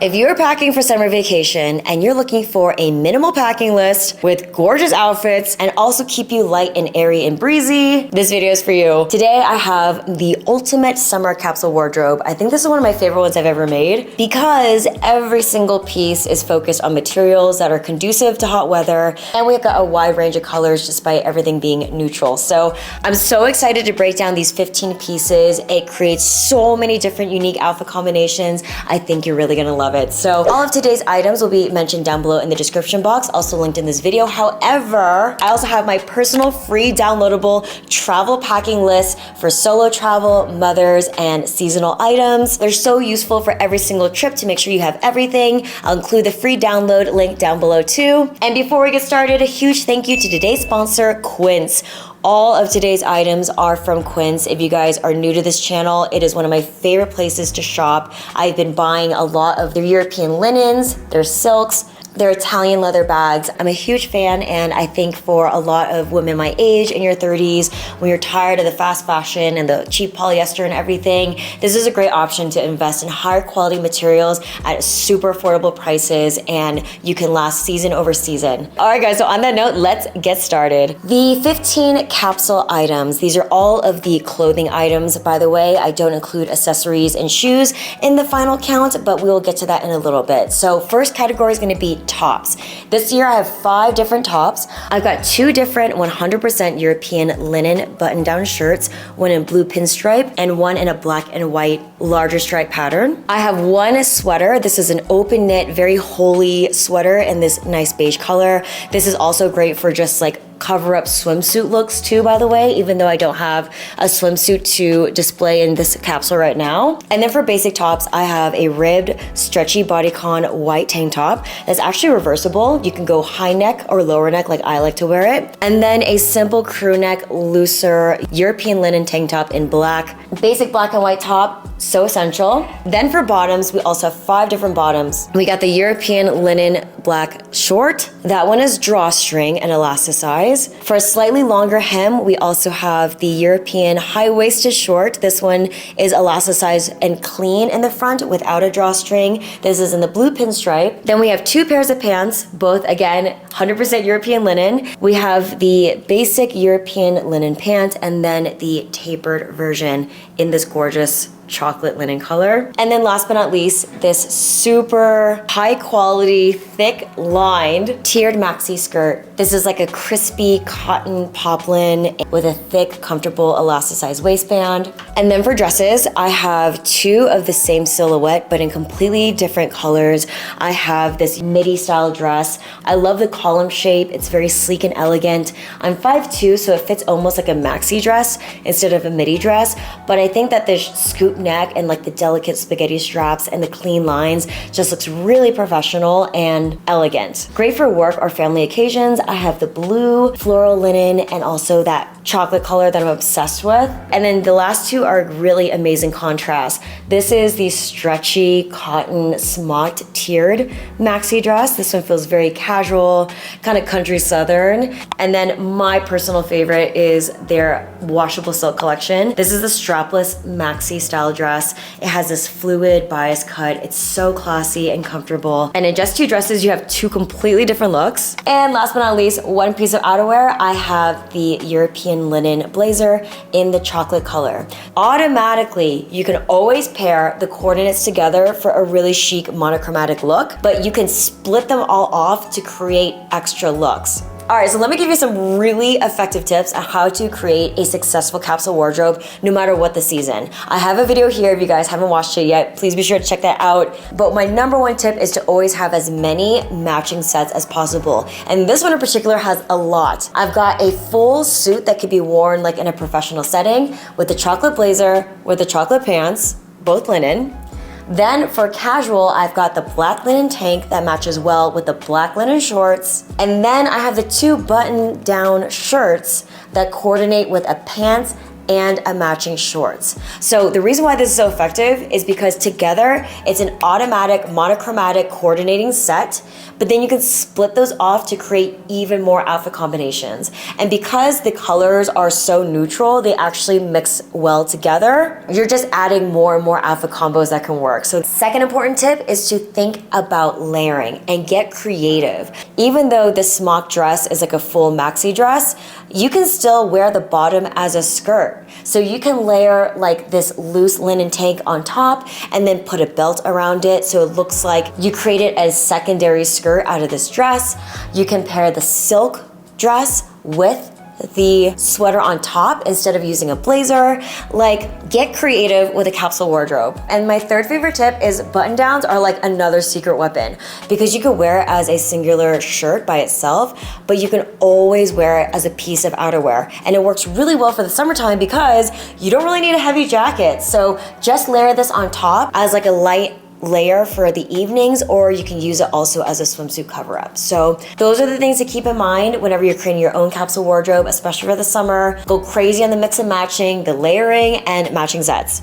If you're packing for summer vacation and you're looking for a minimal packing list with gorgeous outfits and also keep you light and airy and breezy, this video is for you. Today I have the ultimate summer capsule wardrobe. I think this is one of my favorite ones I've ever made because every single piece is focused on materials that are conducive to hot weather, and we've got a wide range of colors despite everything being neutral. So I'm so excited to break down these 15 pieces. It creates so many different unique outfit combinations. I think you're really gonna love it. So all of today's items will be mentioned down below in the description box, also linked in this video. However, I also have my personal free downloadable travel packing list for solo travel, mothers, and seasonal items. They're so useful for every single trip to make sure you have everything. I'll include the free download link down below too. And before we get started, a huge thank you to today's sponsor, Quince. All of today's items are from Quince. If you guys are new to this channel, it is one of my favorite places to shop. I've been buying a lot of their European linens, their silks, their Italian leather bags. I'm a huge fan, and I think for a lot of women my age in your 30s, when you're tired of the fast fashion and the cheap polyester and everything, this is a great option to invest in higher quality materials at super affordable prices, and you can last season over season. All right guys, so on that note, let's get started. The 15 capsule items, these are all of the clothing items. By the way, I don't include accessories and shoes in the final count, but we will get to that in a little bit. So first category is gonna be tops. This year I have 5 different tops. I've got 2 different 100% European linen button-down shirts, one in blue pinstripe and one in a black and white larger stripe pattern. I have one sweater. This is an open knit, very holey sweater in this nice beige color. This is also great for just like cover-up swimsuit looks too, by the way, even though I don't have a swimsuit to display in this capsule right now. And then for basic tops, I have a ribbed, stretchy bodycon white tank top that's actually reversible. You can go high neck or lower neck like I like to wear it. And then a simple crew neck, looser European linen tank top in black. Basic black and white top, so essential. Then for bottoms, we also have 5 different bottoms. We got the European linen black short. That one is drawstring and elasticized. For a slightly longer hem, we also have the European high-waisted short. This one is elasticized and clean in the front without a drawstring. This is in the blue pinstripe. Then we have 2 pairs of pants, both again 100% European linen. We have the basic European linen pant and then the tapered version in this gorgeous chocolate linen color. And then last but not least, this super high quality, thick lined tiered maxi skirt. This is like a crispy cotton poplin with a thick, comfortable elasticized waistband. And then for dresses, I have 2 of the same silhouette, but in completely different colors. I have this midi style dress. I love the column shape. It's very sleek and elegant. I'm 5'2", so it fits almost like a maxi dress instead of a midi dress. But I think that this scoop neck and like the delicate spaghetti straps and the clean lines just looks really professional and elegant. Great for work or family occasions. I have the blue floral linen and also that chocolate color that I'm obsessed with. And then the last 2 are really amazing contrast. This is the stretchy cotton smocked tiered maxi dress. This one feels very casual, kind of country southern. And then my personal favorite is their washable silk collection. This is the strapless maxi style dress. It has this fluid bias cut. It's so classy and comfortable. And in just 2 dresses, you have 2 completely different looks. And last but not least, one piece of outerwear. I have the European linen blazer in the chocolate color. Automatically, you can always pair the coordinates together for a really chic monochromatic look, but you can split them all off to create extra looks. All right, so let me give you some really effective tips on how to create a successful capsule wardrobe no matter what the season. I have a video here if you guys haven't watched it yet. Please be sure to check that out. But my number 1 tip is to always have as many matching sets as possible. And this one in particular has a lot. I've got a full suit that could be worn like in a professional setting with the chocolate blazer, with the chocolate pants, both linen. Then for casual, I've got the black linen tank that matches well with the black linen shorts. And then I have the 2 button-down shirts that coordinate with a pants and a matching shorts. So the reason why this is so effective is because together it's an automatic monochromatic coordinating set, but then you can split those off to create even more outfit combinations. And because the colors are so neutral, they actually mix well together. You're just adding more and more outfit combos that can work. So the second important tip is to think about layering and get creative. Even though this smock dress is like a full maxi dress, you can still wear the bottom as a skirt. So you can layer like this loose linen tank on top and then put a belt around it so it looks like you created a secondary skirt out of this dress. You can pair the silk dress with the sweater on top instead of using a blazer. Like, get creative with a capsule wardrobe. And my third favorite tip is button downs are like another secret weapon because you could wear it as a singular shirt by itself, but you can always wear it as a piece of outerwear. And it works really well for the summertime because you don't really need a heavy jacket. So just layer this on top as like a light layer for the evenings, or you can use it also as a swimsuit cover-up. So those are the things to keep in mind whenever you're creating your own capsule wardrobe, especially for the summer. Go crazy on the mix and matching, the layering, and matching sets.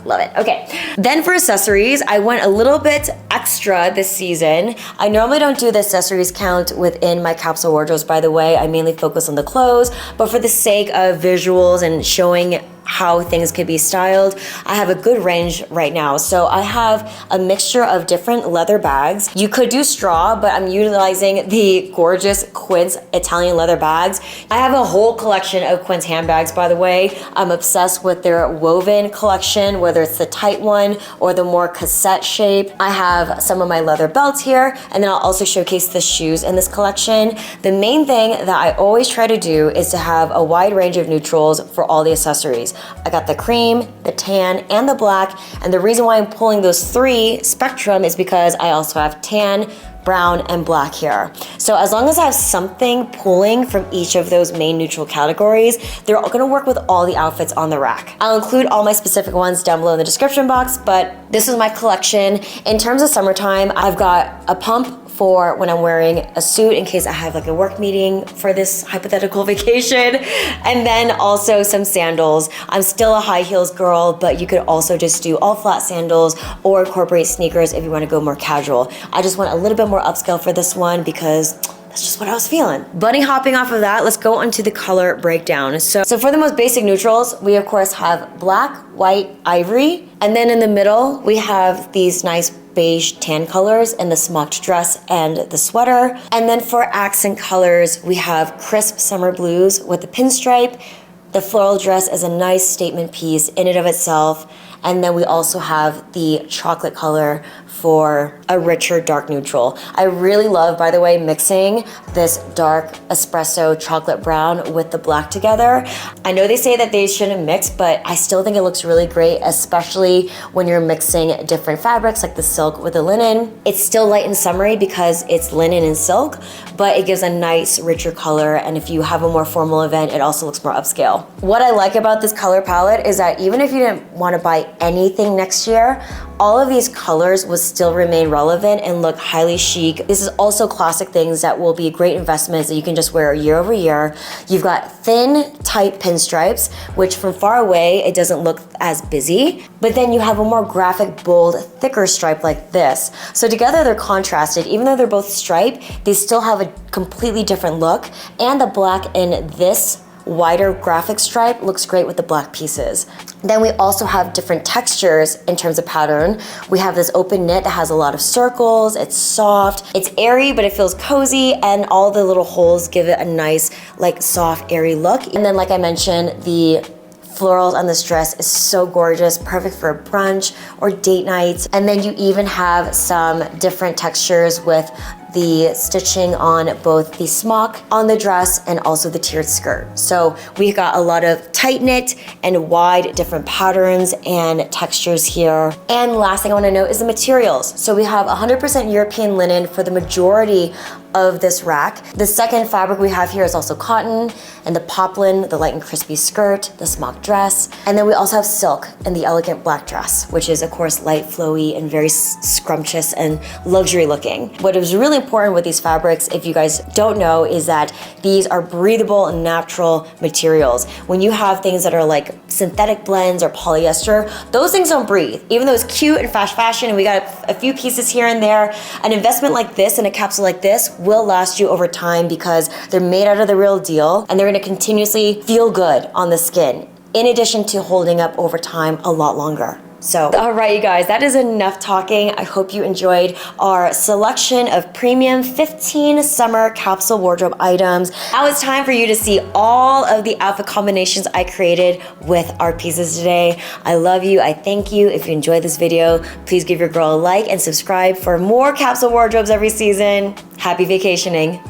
Love it. Okay. Then for accessories, I went a little bit extra this season. I normally don't do the accessories count within my capsule wardrobes, by the way. I mainly focus on the clothes, but for the sake of visuals and showing how things could be styled, I have a good range right now. So I have a mixture of different leather bags. You could do straw, but I'm utilizing the gorgeous Quince Italian leather bags. I have a whole collection of Quince handbags, by the way. I'm obsessed with their woven collection, whether it's the tight one or the more cassette shape. I have some of my leather belts here, and then I'll also showcase the shoes in this collection. The main thing that I always try to do is to have a wide range of neutrals for all the accessories. I got the cream, the tan, and the black, and the reason why I'm pulling those three spectrum is because I also have tan, brown, and black here. So as long as I have something pulling from each of those main neutral categories, they're all gonna work with all the outfits on the rack. I'll include all my specific ones down below in the description box, but this is my collection. In terms of summertime, I've got a pump for when I'm wearing a suit in case I have like a work meeting for this hypothetical vacation, and then also some sandals. I'm still a high heels girl, but you could also just do all flat sandals or incorporate sneakers if you want to go more casual. I just went a little bit more upscale for this one because that's just what I was feeling. Bunny hopping off of that, let's go on to the color breakdown. So for the most basic neutrals, we of course have black, white, ivory, and then in the middle, we have these nice beige tan colors in the smocked dress and the sweater. And then for accent colors, we have crisp summer blues with the pinstripe. The floral dress is a nice statement piece in and of itself. And then we also have the chocolate color for a richer dark neutral. I really love, by the way, mixing this dark espresso chocolate brown with the black together. I know they say that they shouldn't mix, but I still think it looks really great, especially when you're mixing different fabrics like the silk with the linen. It's still light and summery because it's linen and silk, but it gives a nice richer color, and if you have a more formal event, it also looks more upscale. What I like about this color palette is that even if you didn't want to buy anything next year, all of these colors will still remain relevant and look highly chic. This is also classic things that will be great investments that you can just wear year over year. You've got thin, tight pinstripes, which from far away, it doesn't look as busy, but then you have a more graphic, bold, thicker stripe like this. So together they're contrasted. Even though they're both striped, they still have a completely different look, and the black in this wider graphic stripe looks great with the black pieces. Then we also have different textures in terms of pattern. We have this open knit that has a lot of circles, it's soft, it's airy, but it feels cozy, and all the little holes give it a nice, like soft, airy look. And then like I mentioned, the florals on this dress is so gorgeous, perfect for a brunch or date night. And then you even have some different textures with the stitching on both the smock on the dress and also the tiered skirt. So we got a lot of tight knit and wide different patterns and textures here. And last thing I want to note is the materials. So we have 100% European linen for the majority of this rack. The second fabric we have here is also cotton, and the poplin, the light and crispy skirt, the smock dress. And then we also have silk in the elegant black dress, which is of course light, flowy, and very scrumptious and luxury looking. What is really important with these fabrics, if you guys don't know, is that these are breathable and natural materials. When you have things that are like synthetic blends or polyester, those things don't breathe. Even though it's cute and fast fashion and we got a few pieces here and there, an investment like this and a capsule like this will last you over time because they're made out of the real deal and they're gonna continuously feel good on the skin, in addition to holding up over time a lot longer. So, all right, you guys, that is enough talking. I hope you enjoyed our selection of premium 15 summer capsule wardrobe items. Now it's time for you to see all of the outfit combinations I created with our pieces today. I love you. I thank you. If you enjoyed this video, please give your girl a like and subscribe for more capsule wardrobes every season. Happy vacationing.